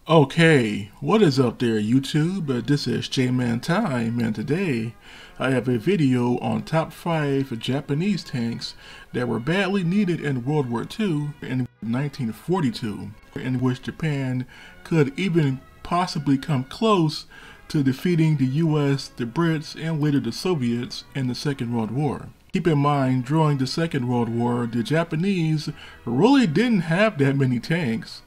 Okay, what is up there YouTube? This is J-Man Time, and today I have a video on top 5 Japanese tanks that were badly needed in World War II in 1942, in which Japan could even possibly come close to defeating the US, the Brits, and later the Soviets in the Second World War. Keep in mind, during the Second World War, the Japanese really didn't have that many tanks.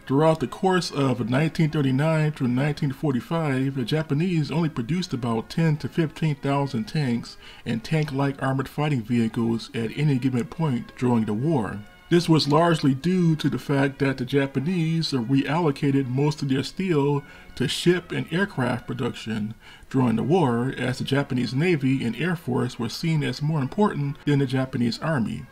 Throughout the course of 1939 to 1945, the Japanese only produced about 10 to 15,000 tanks and tank-like armored fighting vehicles at any given point during the war. This was largely due to the fact that the Japanese reallocated most of their steel to ship and aircraft production during the war, as the Japanese Navy and Air Force were seen as more important than the Japanese Army.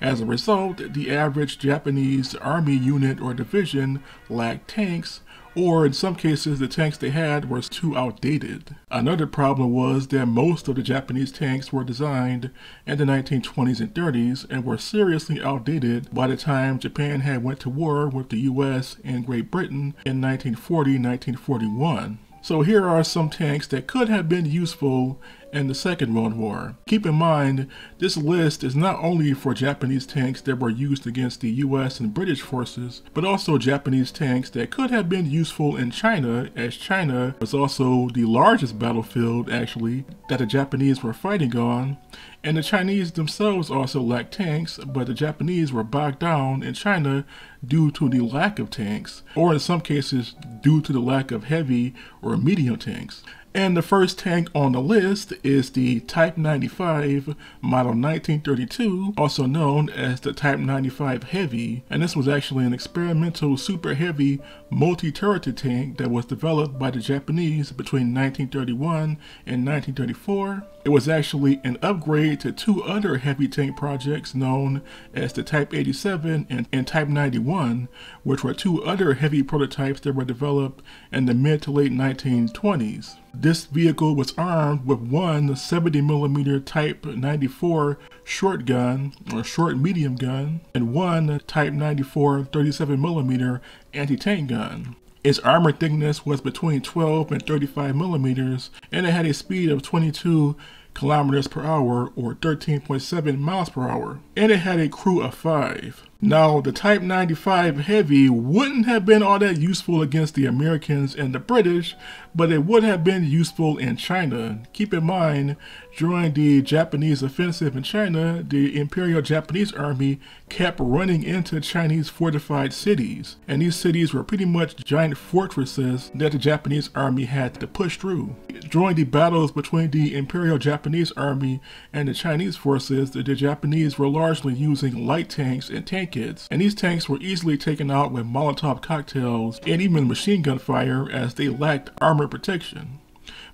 As a result, the average Japanese army unit or division lacked tanks, or in some cases the tanks they had were too outdated. Another problem was that most of the Japanese tanks were designed in the 1920s and 30s and were seriously outdated by the time Japan had went to war with the US and Great Britain in 1940-1941. So here are some tanks that could have been useful in the Second World War. Keep in mind, this list is not only for Japanese tanks that were used against the US and British forces, but also Japanese tanks that could have been useful in China, as China was also the largest battlefield, actually, that the Japanese were fighting on. And the Chinese themselves also lacked tanks, but the Japanese were bogged down in China due to the lack of tanks, or in some cases due to the lack of heavy or medium tanks. And the first tank on the list is the Type 95 model 1932, also known as the Type 95 Heavy. And this was actually an experimental super heavy multi-turreted tank that was developed by the Japanese between 1931 and 1934. It was actually an upgrade to two other heavy tank projects known as the Type 87 and Type 91, which were two other heavy prototypes that were developed in the mid to late 1920s. This vehicle was armed with one 70mm Type 94 short gun, or short medium gun, and one Type 94 37mm anti-tank gun. Its armor thickness was between 12 and 35 millimeters, and it had a speed of 22 kilometers per hour, or 13.7 miles per hour. And it had a crew of 5. Now, the Type 95 Heavy wouldn't have been all that useful against the Americans and the British, but it would have been useful in China. Keep in mind, during the Japanese offensive in China, the Imperial Japanese Army kept running into Chinese fortified cities, and these cities were pretty much giant fortresses that the Japanese Army had to push through. During the battles between the Imperial Japanese Army and the Chinese forces, the Japanese were largely using light tanks and tank kits, and these tanks were easily taken out with Molotov cocktails and even machine gun fire, as they lacked armor protection.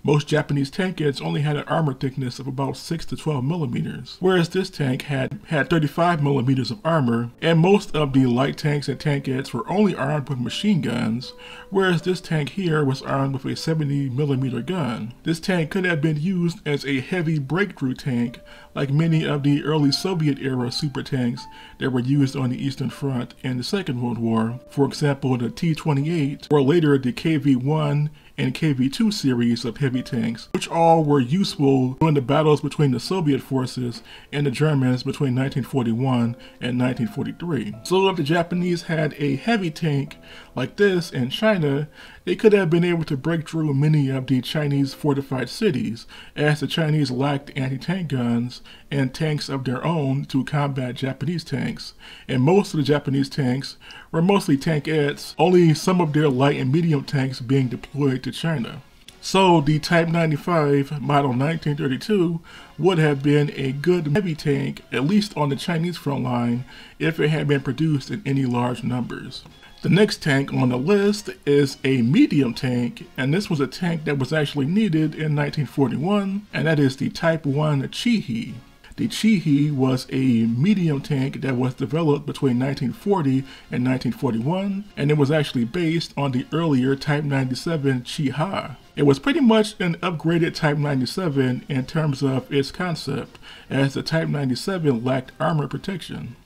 Most Japanese tank kits only had an armor thickness of about 6 to 12 millimeters, whereas this tank had 35 millimeters of armor, and most of the light tanks and tank kits were only armed with machine guns, whereas this tank here was armed with a 70mm gun. This tank could have been used as a heavy breakthrough tank, like many of the early Soviet-era super tanks that were used on the Eastern Front in the Second World War, for example the T-28, or later the KV-1 and KV-2 series of heavy tanks, which all were useful during the battles between the Soviet forces and the Germans between 1941 and 1943. So if the Japanese had a heavy tank like this in China, they could have been able to break through many of the Chinese fortified cities, as the Chinese lacked anti-tank guns and tanks of their own to combat Japanese tanks, and most of the Japanese tanks were mostly tankettes, only some of their light and medium tanks being deployed to China. So the Type 95 model 1932 would have been a good heavy tank, at least on the Chinese front line, if it had been produced in any large numbers. The next tank on the list is a medium tank, and this was a tank that was actually needed in 1941, and that is the Type 1 Chihi. The Chihi was a medium tank that was developed between 1940 and 1941, and it was actually based on the earlier Type 97 Chihi. It was pretty much an upgraded Type 97 in terms of its concept, as the Type 97 lacked armor protection.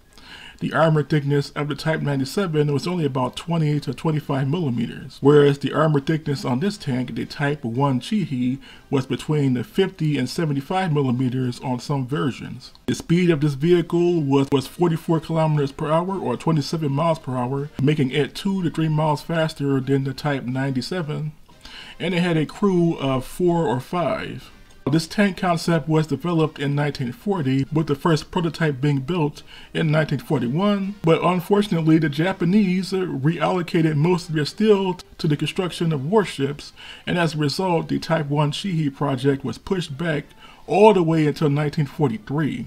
the armor thickness of the Type 97 was only about 20 to 25 millimeters, whereas the armor thickness on this tank, the Type 1 Chihi, was between 50 and 75 millimeters on some versions. The speed of this vehicle was 44 kilometers per hour or 27 miles per hour, making it 2 to 3 miles faster than the Type 97, and it had a crew of 4 or 5. This tank concept was developed in 1940, with the first prototype being built in 1941, but unfortunately the Japanese reallocated most of their steel to the construction of warships, and as a result the Type 1 Chihi project was pushed back all the way until 1943.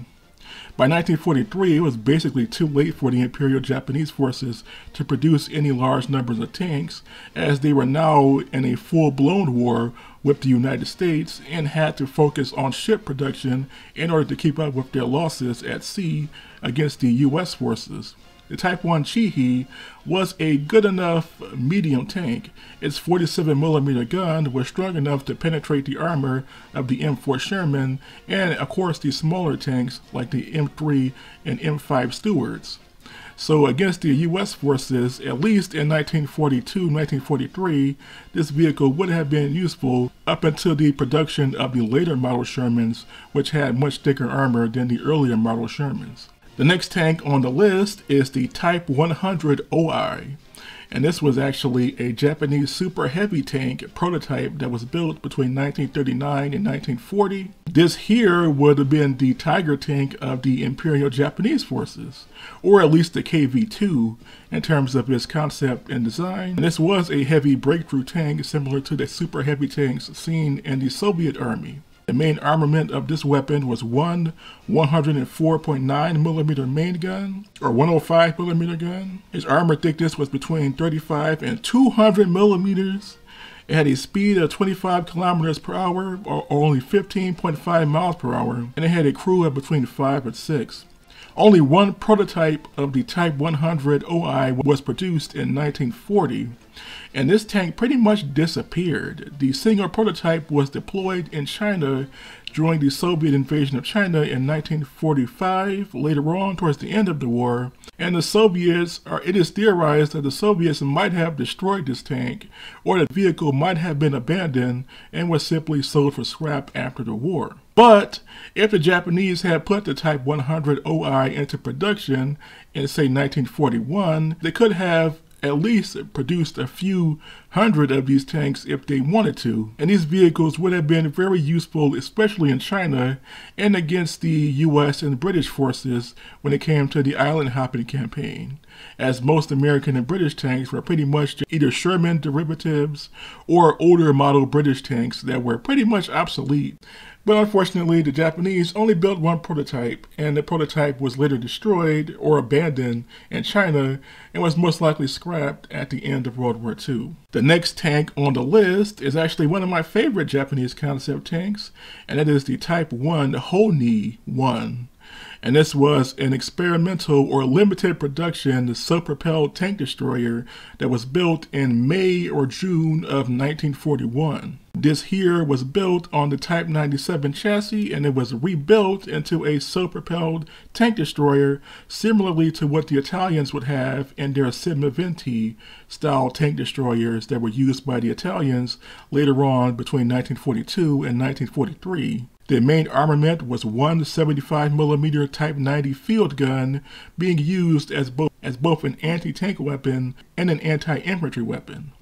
By 1943, it was basically too late for the Imperial Japanese forces to produce any large numbers of tanks, as they were now in a full-blown war with the United States and had to focus on ship production in order to keep up with their losses at sea against the U.S. forces. The Type 1 Chihi was a good enough medium tank. Its 47mm gun was strong enough to penetrate the armor of the M4 Sherman and, of course, the smaller tanks like the M3 and M5 Stewarts. So against the U.S. forces, at least in 1942-1943, this vehicle would have been useful up until the production of the later model Shermans, which had much thicker armor than the earlier model Shermans. The next tank on the list is the Type 100 OI, and this was actually a Japanese super heavy tank prototype that was built between 1939 and 1940. This here would have been the Tiger tank of the Imperial Japanese forces, or at least the KV-2 in terms of its concept and design. And this was a heavy breakthrough tank similar to the super heavy tanks seen in the Soviet Army. The main armament of this weapon was one 104.9mm main gun, or 105mm gun. Its armor thickness was between 35 and 200 millimeters. It had a speed of 25 kilometers per hour, or only 15.5 miles per hour, and it had a crew of between 5 and 6. Only one prototype of the Type 100 OI was produced in 1940, and this tank pretty much disappeared. The single prototype was deployed in China during the Soviet invasion of China in 1945, later on towards the end of the war, and the Soviets, or it is theorized that the Soviets might have destroyed this tank, or the vehicle might have been abandoned and was simply sold for scrap after the war. But if the Japanese had put the Type 100 OI into production in, say, 1941, they could have at least produced a few hundred of these tanks if they wanted to, and these vehicles would have been very useful, especially in China and against the US and British forces when it came to the island hopping campaign, as most American and British tanks were pretty much either Sherman derivatives or older model British tanks that were pretty much obsolete. But unfortunately, the Japanese only built one prototype, and the prototype was later destroyed or abandoned in China and was most likely scrapped at the end of World War II. The next tank on the list is actually one of my favorite Japanese concept tanks, and that is the Type 1 Honsencha One. And this was an experimental or limited production self-propelled tank destroyer that was built in May or June of 1941. This here was built on the Type 97 chassis, and it was rebuilt into a self-propelled tank destroyer similarly to what the Italians would have in their Semiventi style tank destroyers that were used by the Italians later on between 1942 and 1943. The main armament was one 75mm Type 90 field gun being used as both an anti-tank weapon and an anti-infantry weapon.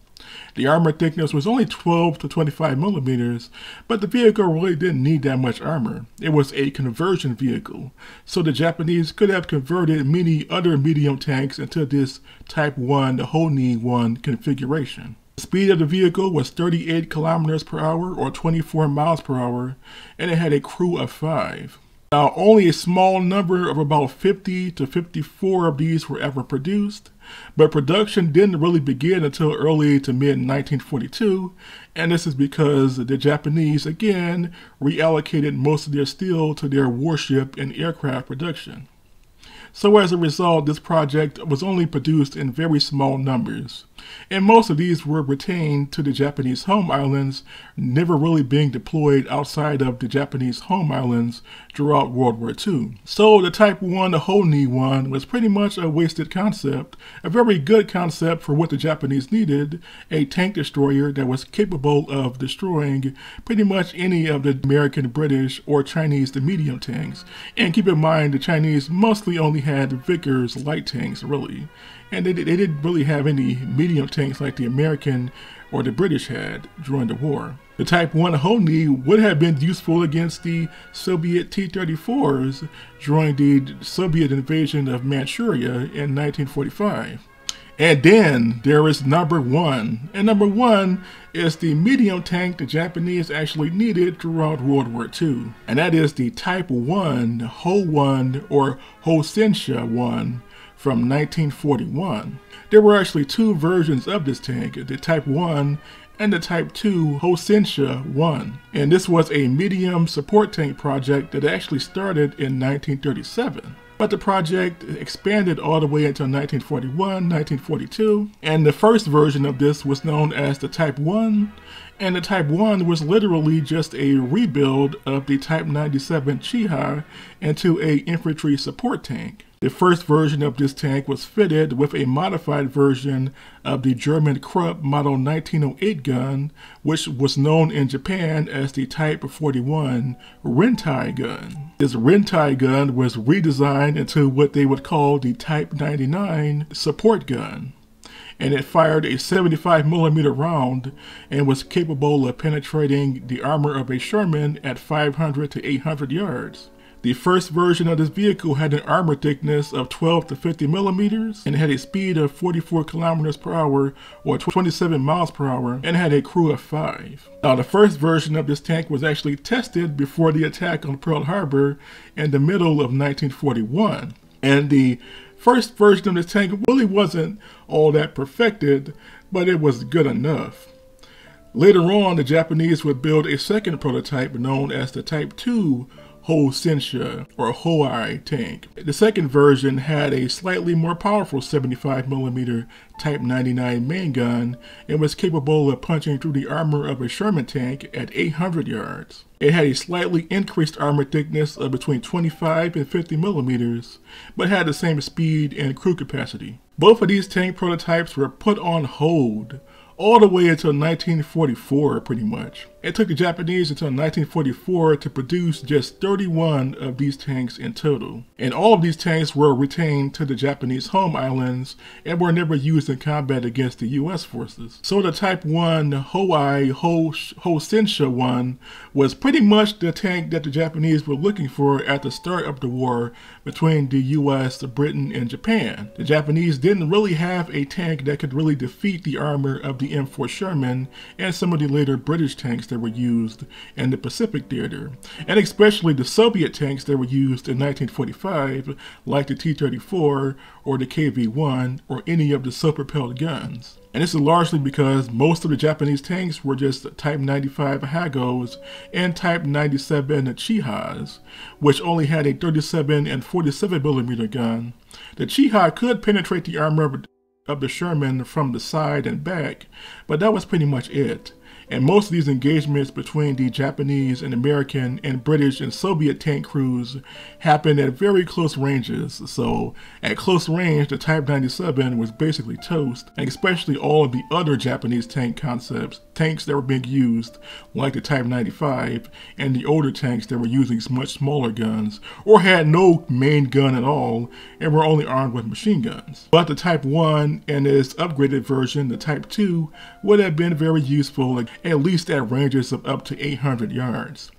The armor thickness was only 12 to 25 millimeters, but the vehicle really didn't need that much armor. It was a conversion vehicle, so the Japanese could have converted many other medium tanks into this Type 1 Honsencha One configuration. The speed of the vehicle was 38 kilometers per hour or 24 miles per hour, and it had a crew of 5. Now, only a small number of about 50 to 54 of these were ever produced, but production didn't really begin until early to mid-1942, and this is because the Japanese, again, reallocated most of their steel to their warship and aircraft production. So as a result, this project was only produced in very small numbers. And most of these were retained to the Japanese home islands, never really being deployed outside of the Japanese home islands throughout World War II. So the Type 1 Honsencha One was pretty much a wasted concept, a very good concept for what the Japanese needed, a tank destroyer that was capable of destroying pretty much any of the American, British, or Chinese medium tanks. And keep in mind, the Chinese mostly only had Vickers light tanks, really. And they didn't really have any medium tanks like the American or the British had during the war. The Type 1 Honsencha would have been useful against the Soviet T-34s during the Soviet invasion of Manchuria in 1945. And then there is number one. And number one is the medium tank the Japanese actually needed throughout World War II. And that is the Type 1 One or Honsencha One from 1941. There were actually two versions of this tank, the Type 1 and the Type 2 Honsencha One. And this was a medium support tank project that actually started in 1937. But the project expanded all the way until 1941, 1942, and the first version of this was known as the Type 1, and the Type 1 was literally just a rebuild of the Type 97 Chihi into an infantry support tank. The first version of this tank was fitted with a modified version of the German Krupp Model 1908 gun, which was known in Japan as the Type 41 Rentai gun. This Rentai gun was redesigned into what they would call the Type 99 support gun, and it fired a 75mm round and was capable of penetrating the armor of a Sherman at 500 to 800 yards. The first version of this vehicle had an armor thickness of 12 to 50 millimeters and had a speed of 44 kilometers per hour or 27 miles per hour and had a crew of 5. Now, the first version of this tank was actually tested before the attack on Pearl Harbor in the middle of 1941. And the first version of this tank really wasn't all that perfected, but it was good enough. Later on, the Japanese would build a second prototype known as the Type 2 Honsencha or WWII tank. The second version had a slightly more powerful 75mm Type 99 main gun and was capable of punching through the armor of a Sherman tank at 800 yards. It had a slightly increased armor thickness of between 25 and 50 millimeters, but had the same speed and crew capacity. Both of these tank prototypes were put on hold all the way until 1944, pretty much. It took the Japanese until 1944 to produce just 31 of these tanks in total. And all of these tanks were retained to the Japanese home islands and were never used in combat against the US forces. So the Type 1 WWII Honsencha One was pretty much the tank that the Japanese were looking for at the start of the war between the US, Britain, and Japan. The Japanese didn't really have a tank that could really defeat the armor of the M4 Sherman and some of the later British tanks that were used in the Pacific theater, and especially the Soviet tanks that were used in 1945, like the T-34 or the KV-1 or any of the self-propelled guns. And this is largely because most of the Japanese tanks were just Type 95 Hagos and Type 97 Chihis, which only had a 37 and 47mm gun. The Chihi could penetrate the armor of the Sherman from the side and back, but that was pretty much it. And most of these engagements between the Japanese and American and British and Soviet tank crews happened at very close ranges. So at close range, the Type 97 was basically toast, and especially all of the other Japanese tank concepts, tanks that were being used, like the Type 95, and the older tanks that were using much smaller guns, or had no main gun at all, and were only armed with machine guns. But the Type 1 and its upgraded version, the Type 2, would have been very useful, at least at ranges of up to 800 yards.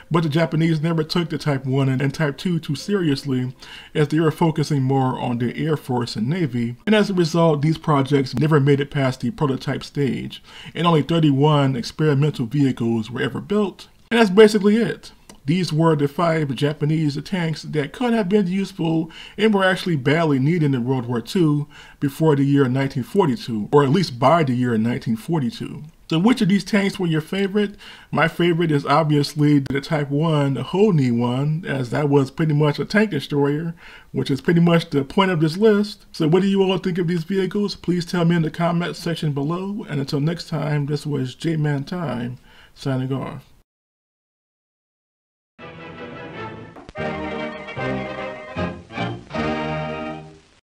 But the Japanese never took the Type 1 and Type 2 too seriously, as they were focusing more on their Air Force and Navy, and as a result, these projects never made it past the prototype stage, and only 31 experimental vehicles were ever built, and that's basically it. These were the 5 Japanese tanks that could have been useful and were actually badly needed in World War II before the year 1942, or at least by the year 1942. So which of these tanks were your favorite? My favorite is obviously the Type 1, the WWII one, as that was pretty much a tank destroyer, which is pretty much the point of this list. So what do you all think of these vehicles? Please tell me in the comment section below. And until next time, this was J-Man Time, signing off.